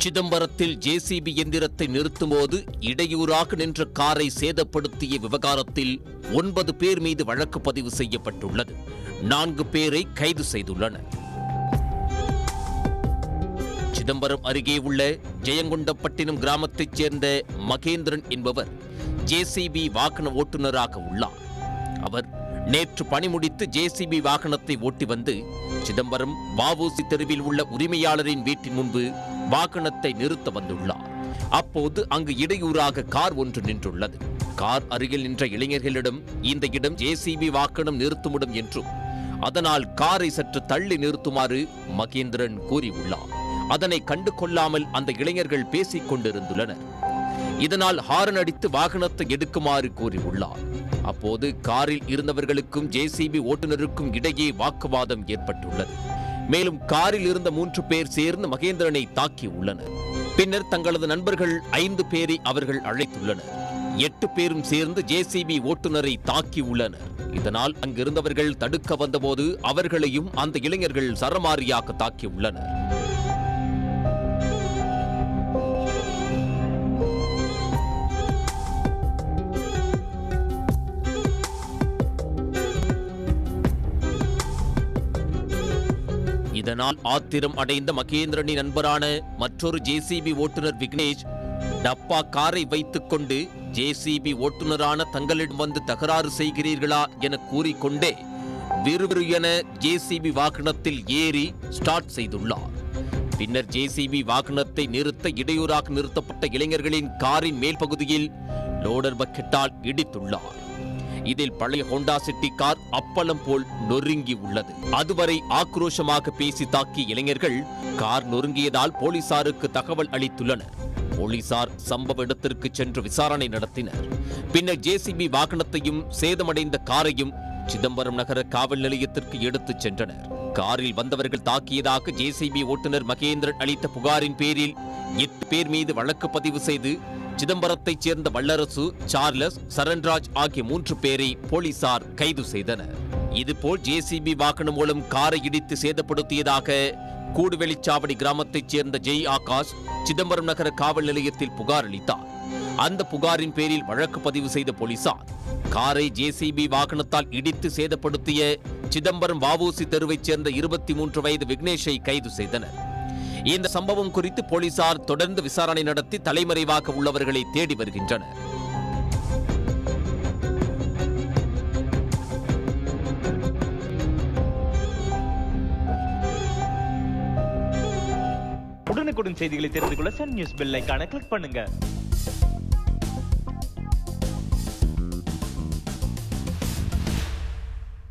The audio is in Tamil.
சிதம்பரத்தில் ஜேசிபி எந்திரத்தை நிறுத்தும்போது இடையூறாக நின்ற காரை சேதப்படுத்திய விவகாரத்தில் 9 பேர் மீது வழக்கு பதிவு செய்யப்பட்டுள்ளது. 4 பேரை கைது செய்துள்ளனர். சிதம்பரம் அருகே உள்ள ஜெயங்கொண்டப்பட்டினம் கிராமத்தைச் சேர்ந்த மகேந்திரன் என்பவர் ஜேசிபி வாகன ஓட்டுநராக உள்ளார். அவர் நேற்று பணி முடித்து ஜேசிபி வாகனத்தை ஓட்டி வந்து சிதம்பரம் வ.உ.சி. தெருவில் உள்ள உரிமையாளரின் வீட்டின் முன்பு வாகனத்தை நிறுத்த வந்துள்ளார். அப்போது அங்கு இடையூறாக கார் ஒன்று நின்றுள்ளது. கார் அருகில் நின்ற இளைஞர்களிடம் இந்த இடம் ஜேசிபி வாகனம் நிறுத்துமிடம் என்றும் அதனால் காரை சற்று தள்ளி நிறுத்துமாறு மகேந்திரன் கூறியுள்ளார். அதனை கண்டு கொள்ளாமல் அந்த இளைஞர்கள் பேசிக் கொண்டிருந்துள்ளனர். இதனால் ஹாரன் அடித்து வாகனத்தை எடுக்குமாறு கூறியுள்ளார். அப்போது காரில் இருந்தவர்களுக்கும் ஜேசிபி ஓட்டுநருக்கும் இடையே வாக்குவாதம் ஏற்பட்டுள்ளது. மேலும் காரில் இருந்த 3 பேர் சேர்ந்து மகேந்திரனை தாக்கியுள்ளனர். பின்னர் தங்களது நண்பர்கள் 5 பேரை அவர்கள் அழைத்துள்ளனர். 8 பேரும் சேர்ந்து ஜேசிபி ஓட்டுநரை தாக்கியுள்ளனர். இதனால் அங்கிருந்தவர்கள் தடுக்க வந்தபோது அவர்களையும் அந்த இளைஞர்கள் சரமாரியாக தாக்கியுள்ளனர். இதனால் ஆத்திரம் அடைந்த மகேந்திரனின் நண்பரான மற்றொரு ஜேசிபி ஓட்டுநர் விக்னேஷ் டப்பா காரை வைத்துக் கொண்டு ஜேசிபி ஓட்டுநரான தங்களிடம் வந்து தகராறு செய்கிறீர்களா என கூறிக்கொண்டே விறுவிறு என ஜேசிபி வாகனத்தில் ஏறி ஸ்டார்ட் செய்துள்ளார். பின்னர் ஜேசிபி வாகனத்தை நிறுத்த இடையூறாக நிறுத்தப்பட்ட இளைஞர்களின் காரின் மேல் பகுதியில் லோடர் பக்கெட்டால் இடித்துள்ளார். இதில் பழைய ஹோண்டா சிட்டி கார் அப்பளம் போல் நொறுங்கி உள்ளது. அதுவரை ஆக்ரோஷமாக பேசி தாக்கிய இளைஞர்கள் கார் நொறுங்கியதால் போலீசாருக்கு தகவல் அளித்துள்ளனர். போலீசார் சம்பவ இடத்திற்கு சென்று விசாரணை நடத்தினர். பின்னர் ஜேசிபி வாகனத்தையும் சேதமடைந்த காரையும் சிதம்பரம் நகர காவல் நிலையத்திற்கு எடுத்துச் சென்றனர். காரில் வந்தவர்கள் தாக்கியதாக ஜேசிபி ஓட்டுநர் மகேந்திரன் அளித்த புகாரின் பேரில் 8 பேர் மீது வழக்கு பதிவு செய்து சிதம்பரத்தைச் சேர்ந்த வல்லரசு, சார்லஸ், சரண்ராஜ் ஆகிய 3 பேரை போலீசார் கைது செய்தனர். இதுபோல் ஜேசிபி வாகனம் மூலம் காரை இடித்து சேதப்படுத்தியதாக கூடுவெளிச்சாவடி கிராமத்தைச் சேர்ந்த ஜெய் ஆகாஷ் சிதம்பரம் நகர காவல் நிலையத்தில் புகார் அளித்தார். அந்த புகாரின் பேரில் வழக்கு பதிவு செய்த போலீசார் காரை ஜேசிபி வாகனத்தால் இடித்து சேதப்படுத்திய சிதம்பரம் வ.உ.சி. தெருவைச் சேர்ந்த 23 வயது விக்னேஷை கைது செய்தனர். இந்த சம்பவம் குறித்து போலீசார் தொடர்ந்து விசாரணை நடத்தி தலைமறைவாக உள்ளவர்களை தேடி வருகின்றனர். உடனுக்குடன் செய்திகளை தெரிந்து கொள்ள சன் நியூஸ் பெல் ஐகானை கிளிக் பண்ணுங்க.